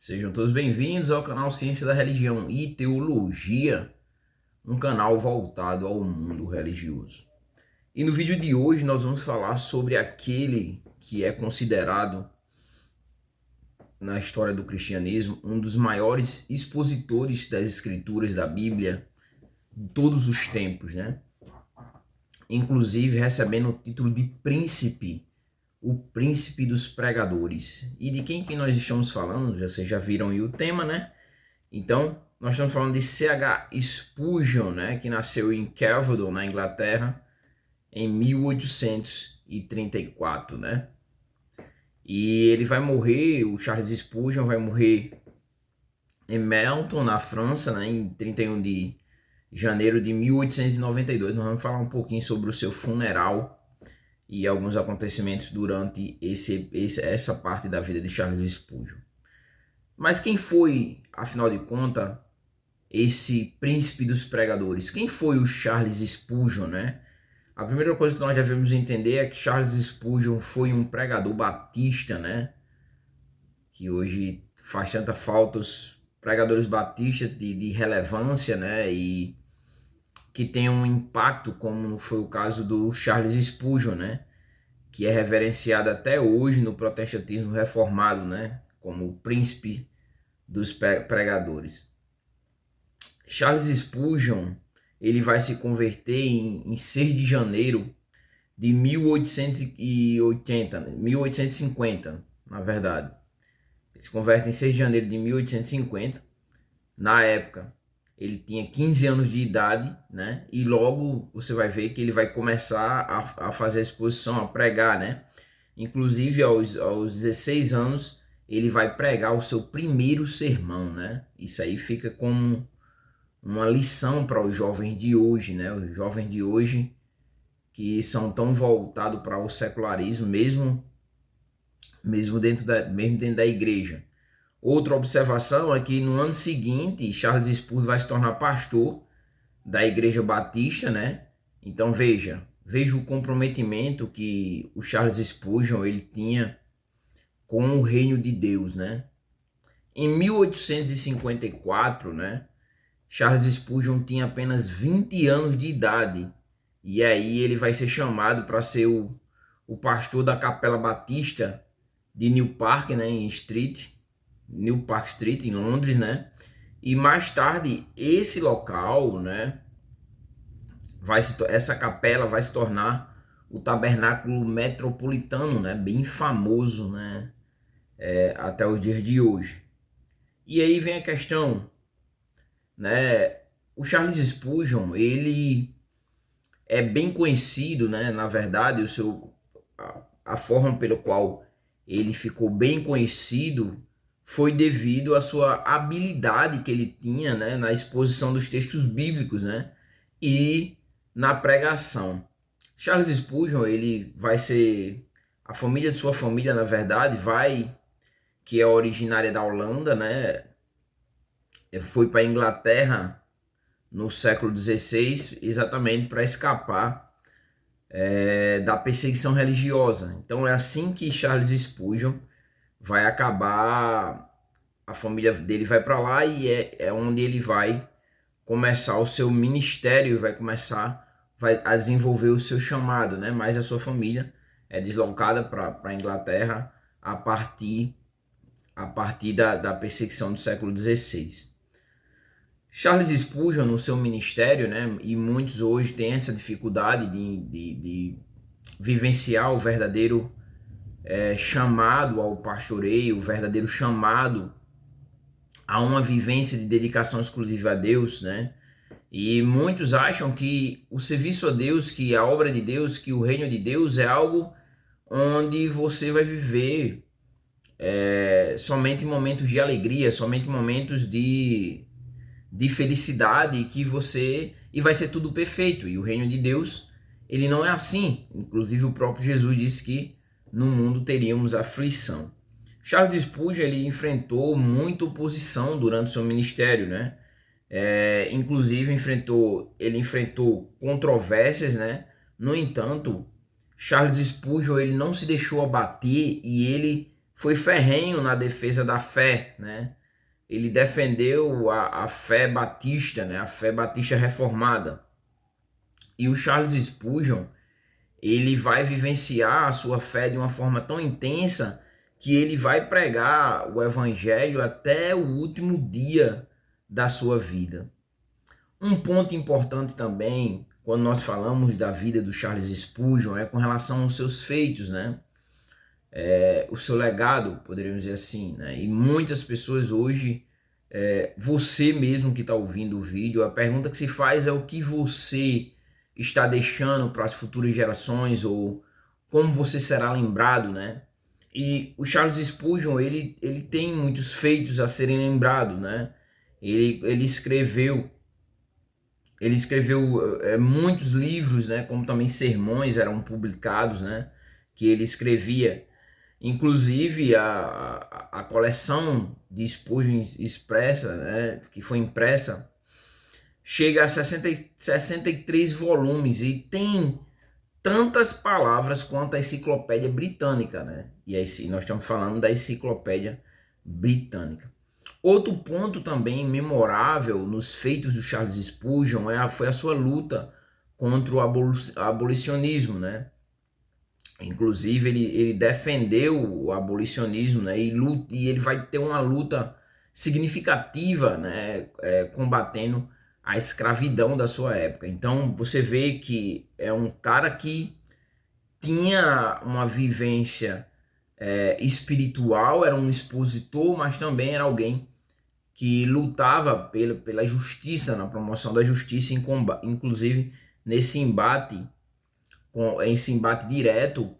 Sejam todos bem-vindos ao canal Ciência da Religião e Teologia, um canal voltado ao mundo religioso. E no vídeo de hoje nós vamos falar sobre aquele que é considerado, na história do cristianismo, um dos maiores expositores das escrituras da Bíblia de todos os tempos, né? Inclusive recebendo o título de príncipe, o príncipe dos pregadores. E de quem que nós estamos falando? Vocês já viram aí o tema, né? Então, nós estamos falando de C.H. Spurgeon, né, que nasceu em Kelvedon, na Inglaterra, em 1834, né? E ele vai morrer, o Charles Spurgeon vai morrer em Menton, na França, né, em 31 de janeiro de 1892. Nós vamos falar um pouquinho sobre o seu funeral e alguns acontecimentos durante essa parte da vida de Charles Spurgeon. Mas quem foi, afinal de contas, esse príncipe dos pregadores? Quem foi o Charles Spurgeon, né? A primeira coisa que nós devemos entender é que Charles Spurgeon foi um pregador batista, né? Que hoje faz tanta falta os pregadores batistas de relevância, né? E que tem um impacto, como foi o caso do Charles Spurgeon, né? Que é reverenciado até hoje no protestantismo reformado, né? Como o príncipe dos pregadores. Charles Spurgeon, ele vai se converter em 6 de janeiro de 1880, 1850, na verdade. Ele se converte em 6 de janeiro de 1850. Na época, ele tinha 15 anos de idade, né? E logo você vai ver que ele vai começar a fazer a exposição, a pregar, né? Inclusive, aos 16 anos, ele vai pregar o seu primeiro sermão, né? Isso aí fica como uma lição para os jovens de hoje, né? Os jovens de hoje que são tão voltados para o secularismo, mesmo dentro da igreja. Outra observação é que no ano seguinte, Charles Spurgeon vai se tornar pastor da Igreja Batista, né? Então veja o comprometimento que o Charles Spurgeon ele tinha com o reino de Deus, né? Em 1854, né? Charles Spurgeon tinha apenas 20 anos de idade. E aí ele vai ser chamado para ser o pastor da Capela Batista de New Park, né, New Park Street, em Londres, né? E mais tarde esse local, né, essa capela vai se tornar o Tabernáculo Metropolitano, né, bem famoso, né, até os dias de hoje. E aí vem a questão, né? O Charles Spurgeon, ele é bem conhecido, né? Na verdade, a forma pela qual ele ficou bem conhecido foi devido à sua habilidade que ele tinha, né? Na exposição dos textos bíblicos, né? E na pregação. Charles Spurgeon, ele vai ser a família de sua família, na verdade, que é originária da Holanda, né? Foi para a Inglaterra no século XVI, exatamente para escapar da perseguição religiosa. Então é assim que Charles Spurgeon vai acabar, a família dele vai para lá e é onde ele vai começar o seu ministério, vai a desenvolver o seu chamado, né? Mas a sua família é deslocada para a Inglaterra a partir da perseguição do século XVI. Charles Spurgeon, no seu ministério, né, e muitos hoje têm essa dificuldade de vivenciar o verdadeiro chamado ao pastoreio, o verdadeiro chamado a uma vivência de dedicação exclusiva a Deus, né? E muitos acham que o serviço a Deus, que a obra de Deus, que o reino de Deus é algo onde você vai viver somente momentos de alegria, somente momentos de felicidade e vai ser tudo perfeito. E o reino de Deus, ele não é assim. Inclusive o próprio Jesus disse que no mundo teríamos aflição. Charles Spurgeon, ele enfrentou muita oposição durante o seu ministério, né? Inclusive ele enfrentou controvérsias, né? No entanto, Charles Spurgeon, ele não se deixou abater e ele foi ferrenho na defesa da fé, né? Ele defendeu a fé batista, né? A fé batista reformada. E o Charles Spurgeon, ele vai vivenciar a sua fé de uma forma tão intensa que ele vai pregar o evangelho até o último dia da sua vida. Um ponto importante também, quando nós falamos da vida do Charles Spurgeon, é com relação aos seus feitos, né? O seu legado, poderíamos dizer assim, né? E muitas pessoas hoje, você mesmo que está ouvindo o vídeo, a pergunta que se faz é o que você está deixando para as futuras gerações ou como você será lembrado, né? E o Charles Spurgeon, ele tem muitos feitos a serem lembrados, né? Ele escreveu muitos livros, né? Como também sermões eram publicados, né? Que ele escrevia. Inclusive a coleção de Spurgeon expressa, né? Que foi impressa, chega a 63 volumes e tem tantas palavras quanto a Enciclopédia Britânica, né? E aí nós estamos falando da Enciclopédia Britânica. Outro ponto também memorável nos feitos do Charles Spurgeon foi a sua luta contra o abolicionismo, né? Inclusive ele defendeu o abolicionismo, né? E ele vai ter uma luta significativa, né? Combatendo a escravidão da sua época. Então você vê que é um cara que tinha uma vivência espiritual, era um expositor, mas também era alguém que lutava pela justiça, na promoção da justiça, inclusive esse embate direto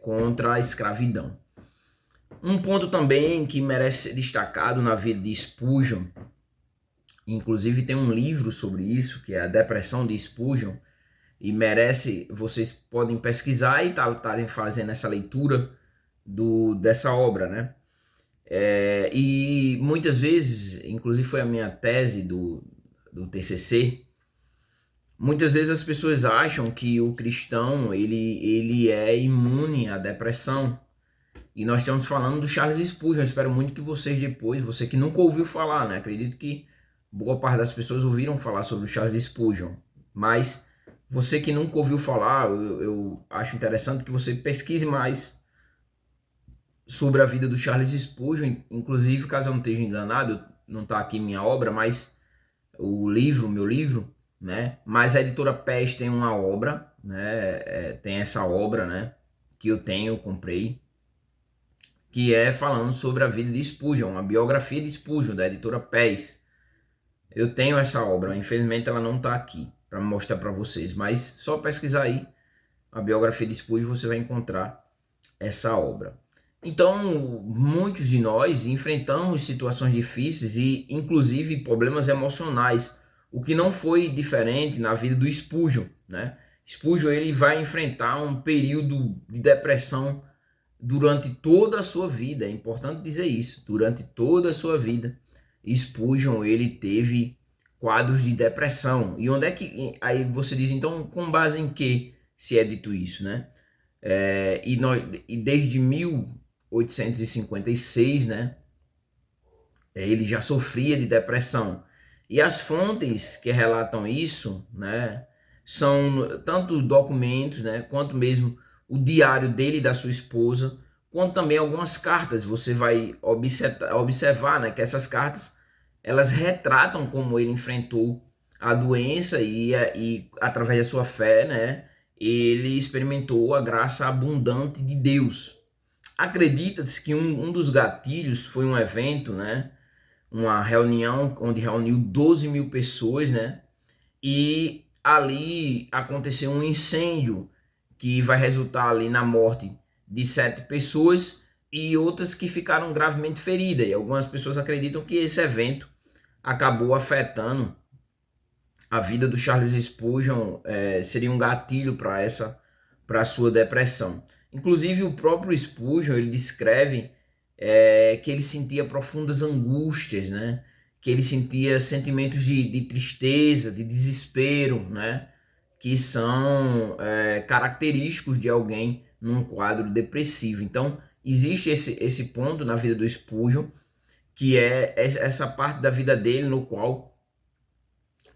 contra a escravidão. Um ponto também que merece ser destacado na vida de Spurgeon, inclusive tem um livro sobre isso, que é A Depressão de Spurgeon, e vocês podem pesquisar e estarem fazendo essa leitura dessa obra, né? E muitas vezes, inclusive foi a minha tese do TCC, muitas vezes as pessoas acham que o cristão ele é imune à depressão. E nós estamos falando do Charles Spurgeon. Eu espero muito que vocês depois, você que nunca ouviu falar, né? Acredito que boa parte das pessoas ouviram falar sobre o Charles Spurgeon. Mas você que nunca ouviu falar, eu acho interessante que você pesquise mais sobre a vida do Charles Spurgeon. Inclusive, caso eu não esteja enganado, não está aqui minha obra, mas meu livro, né? Mas a editora PES tem uma obra, né? Tem essa obra, né? Que eu comprei, que é falando sobre a vida de Spurgeon, uma biografia de Spurgeon, da editora PES. Eu tenho essa obra, infelizmente ela não está aqui para mostrar para vocês, mas só pesquisar aí a biografia de Spurgeon você vai encontrar essa obra. Então, muitos de nós enfrentamos situações difíceis e, inclusive, problemas emocionais, o que não foi diferente na vida do Spurgeon, né? Spurgeon ele vai enfrentar um período de depressão durante toda a sua vida. É importante dizer isso. Durante toda a sua vida, Spurgeon ele teve quadros de depressão. E onde é que aí você diz então com base em que se é dito isso, né? E desde 1856, né? Ele já sofria de depressão. E as fontes que relatam isso, né? São tanto documentos, né? Quanto mesmo o diário dele e da sua esposa, quanto também algumas cartas. Você vai observar, né, que essas cartas elas retratam como ele enfrentou a doença e através da sua fé, né, ele experimentou a graça abundante de Deus. Acredita-se que um dos gatilhos foi um evento, né, uma reunião onde reuniu 12 mil pessoas, né, e ali aconteceu um incêndio que vai resultar ali na morte de 7 pessoas e outras que ficaram gravemente feridas. E algumas pessoas acreditam que esse evento acabou afetando a vida do Charles Spurgeon, seria um gatilho para a sua depressão. Inclusive o próprio Spurgeon ele descreve que ele sentia profundas angústias, né? Que ele sentia sentimentos de tristeza, de desespero, né? Que são característicos de alguém num quadro depressivo. Então existe esse ponto na vida do Spurgeon, que é essa parte da vida dele no qual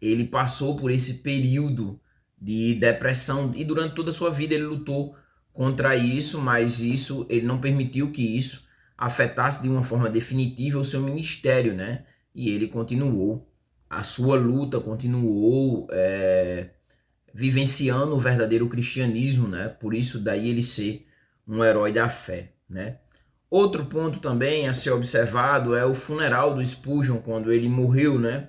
ele passou por esse período de depressão e durante toda a sua vida ele lutou contra isso, mas ele não permitiu que isso afetasse de uma forma definitiva o seu ministério, né? E ele continuou a sua luta, continuou vivenciando o verdadeiro cristianismo, né? Por isso daí ele ser um herói da fé, né? Outro ponto também a ser observado é o funeral do Spurgeon quando ele morreu, né?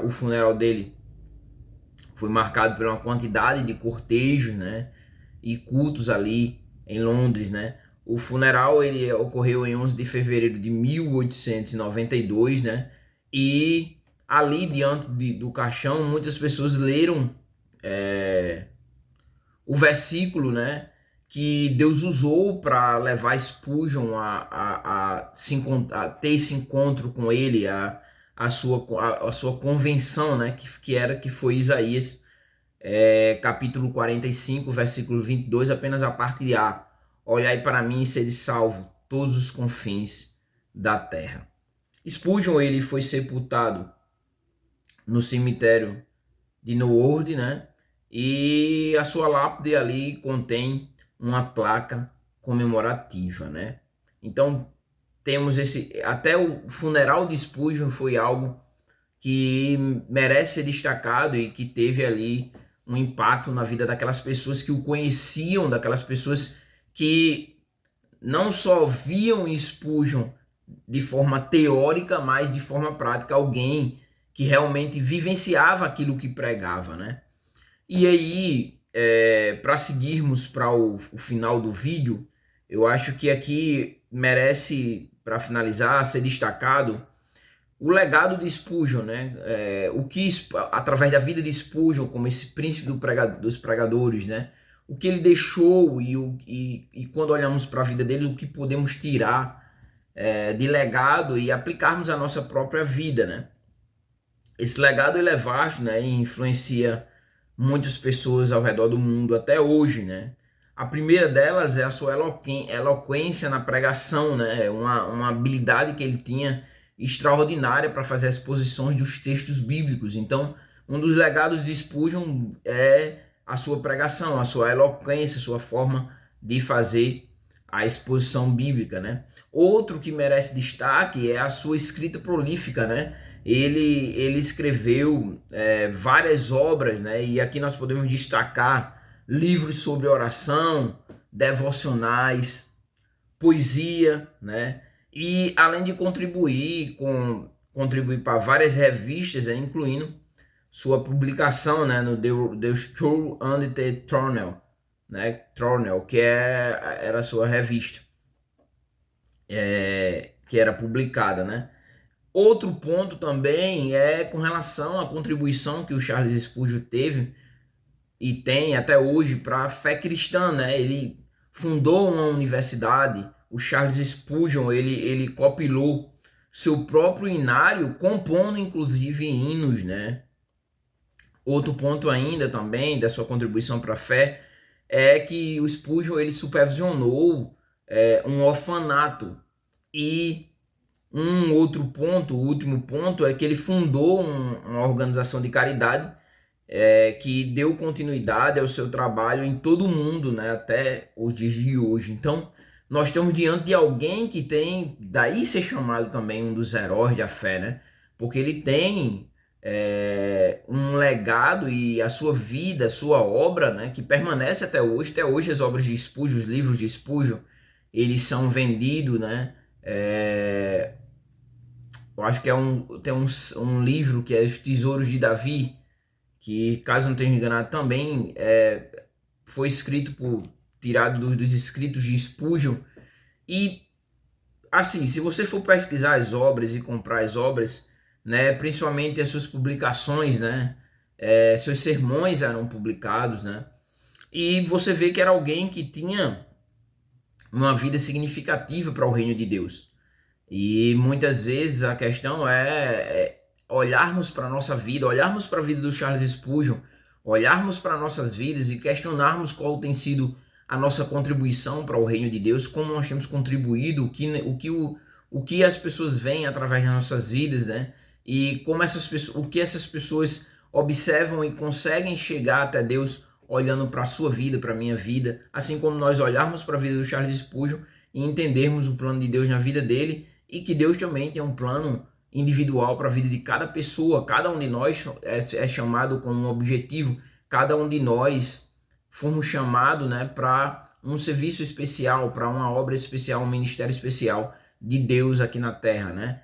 O funeral dele foi marcado por uma quantidade de cortejos, né, e cultos ali em Londres, né. O funeral ele ocorreu em 11 de fevereiro de 1892, né, e ali diante do caixão muitas pessoas leram o versículo, né, que Deus usou para levar Spurgeon a ter esse encontro com ele, a sua convenção, né, que foi Isaías, capítulo 45, versículo 22, apenas a parte A. Olhai para mim e sede salvo, todos os confins da terra. Spurgeon ele foi sepultado no cemitério de Norwood, né? E a sua lápide ali contém uma placa comemorativa, né? Então temos até o funeral de Spurgeon foi algo que merece ser destacado e que teve ali um impacto na vida daquelas pessoas que o conheciam, daquelas pessoas que não só viam Spurgeon de forma teórica, mas de forma prática, alguém que realmente vivenciava aquilo que pregava, né? E aí, para seguirmos para o final do vídeo, eu acho que aqui merece, para finalizar, ser destacado o legado de Spurgeon, né? O que, através da vida de Spurgeon, como esse príncipe dos pregadores, né? O que ele deixou e quando olhamos para a vida dele, o que podemos tirar de legado e aplicarmos à nossa própria vida, né? Esse legado ele é vasto, né? E influencia muitas pessoas ao redor do mundo até hoje, né? A primeira delas é a sua eloquência na pregação, né? Uma habilidade que ele tinha extraordinária para fazer as exposições dos textos bíblicos. Então, um dos legados de Spurgeon é a sua pregação, a sua eloquência, a sua forma de fazer a exposição bíblica, né? Outro que merece destaque é a sua escrita prolífica, né? Ele escreveu várias obras, né? E aqui nós podemos destacar livros sobre oração, devocionais, poesia, né? E além de contribuir para várias revistas, incluindo sua publicação, né, no The Story and the Thornell, né? Thornell, que era a sua revista, que era publicada, né? Outro ponto também é com relação à contribuição que o Charles Spurgeon teve e tem até hoje para a fé cristã, né? Ele fundou uma universidade, o Charles Spurgeon, ele copilou seu próprio inário, compondo inclusive hinos, né? Outro ponto ainda também da sua contribuição para a fé é que o Spurgeon ele supervisionou um orfanato. E um outro ponto, o último ponto, é que ele fundou uma organização de caridade que deu continuidade ao seu trabalho em todo o mundo, né, até os dias de hoje. Então, nós estamos diante de alguém que tem, daí ser chamado também um dos heróis da fé, né? Porque ele tem um legado e a sua vida, a sua obra, né, que permanece até hoje. Até hoje as obras de Spurgeon, os livros de Spurgeon, eles são vendidos, né? Eu acho que tem um livro que é Os Tesouros de Davi, que, caso não esteja enganado, também foi tirado dos escritos de Spurgeon. E, assim, se você for pesquisar as obras e comprar as obras, né, principalmente as suas publicações, né, seus sermões eram publicados, né, e você vê que era alguém que tinha uma vida significativa para o reino de Deus. E muitas vezes a questão é olharmos para a nossa vida, olharmos para a vida do Charles Spurgeon, olharmos para nossas vidas e questionarmos qual tem sido a nossa contribuição para o reino de Deus, como nós temos contribuído, o que as pessoas veem através das nossas vidas, né? E como o que essas pessoas observam e conseguem chegar até Deus olhando para a sua vida, para a minha vida, assim como nós olharmos para a vida do Charles Spurgeon e entendermos o plano de Deus na vida dele, e que Deus também tem um plano individual para a vida de cada pessoa. Cada um de nós é chamado com um objetivo, cada um de nós fomos chamados, né, para um serviço especial, para uma obra especial, um ministério especial de Deus aqui na terra, né?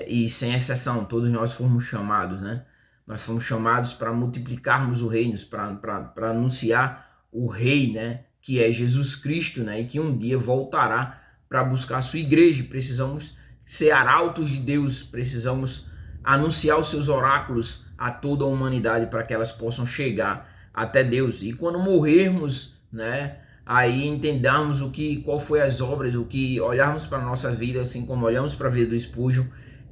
E sem exceção, todos nós fomos chamados, né? Nós fomos chamados para multiplicarmos o reino, para anunciar o rei, né? Que é Jesus Cristo, né? E que um dia voltará para buscar a sua igreja. Precisamos ser arautos de Deus, precisamos anunciar os seus oráculos a toda a humanidade para que elas possam chegar até Deus. E quando morrermos, né? Aí entendermos qual foi as obras, olharmos para a nossa vida, assim como olhamos para a vida do Spurgeon,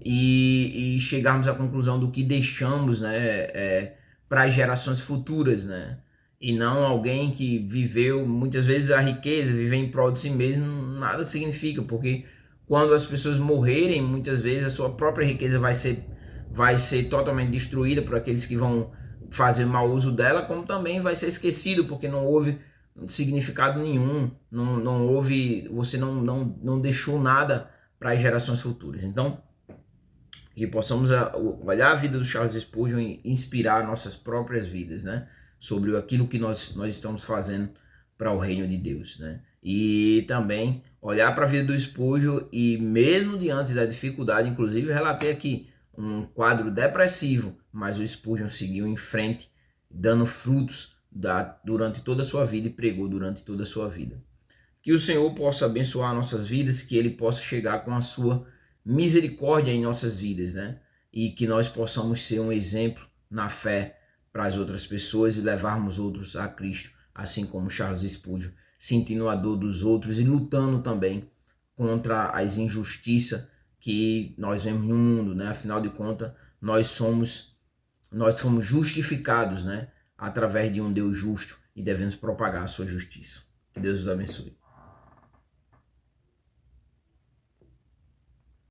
e chegarmos à conclusão do que deixamos, né, para as gerações futuras, né? E não alguém que viveu, muitas vezes a riqueza, viver em prol de si mesmo, nada significa, porque quando as pessoas morrerem, muitas vezes a sua própria riqueza vai ser totalmente destruída por aqueles que vão fazer mau uso dela, como também vai ser esquecido, porque não houve significado nenhum, não houve, você não deixou nada para as gerações futuras. Então, que possamos olhar a vida do Charles Spurgeon e inspirar nossas próprias vidas, né? Sobre aquilo que nós estamos fazendo para o reino de Deus, né? E também olhar para a vida do Spurgeon e mesmo diante da dificuldade, inclusive relatei aqui um quadro depressivo, mas o Spurgeon seguiu em frente, dando frutos durante toda a sua vida e pregou durante toda a sua vida. Que o Senhor possa abençoar nossas vidas, que Ele possa chegar com a sua misericórdia em nossas vidas, né? E que nós possamos ser um exemplo na fé para as outras pessoas e levarmos outros a Cristo, assim como Charles Spurgeon, sentindo a dor dos outros e lutando também contra as injustiças que nós vemos no mundo, né? Afinal de contas, nós fomos justificados, né? Através de um Deus justo, e devemos propagar a sua justiça. Que Deus os abençoe.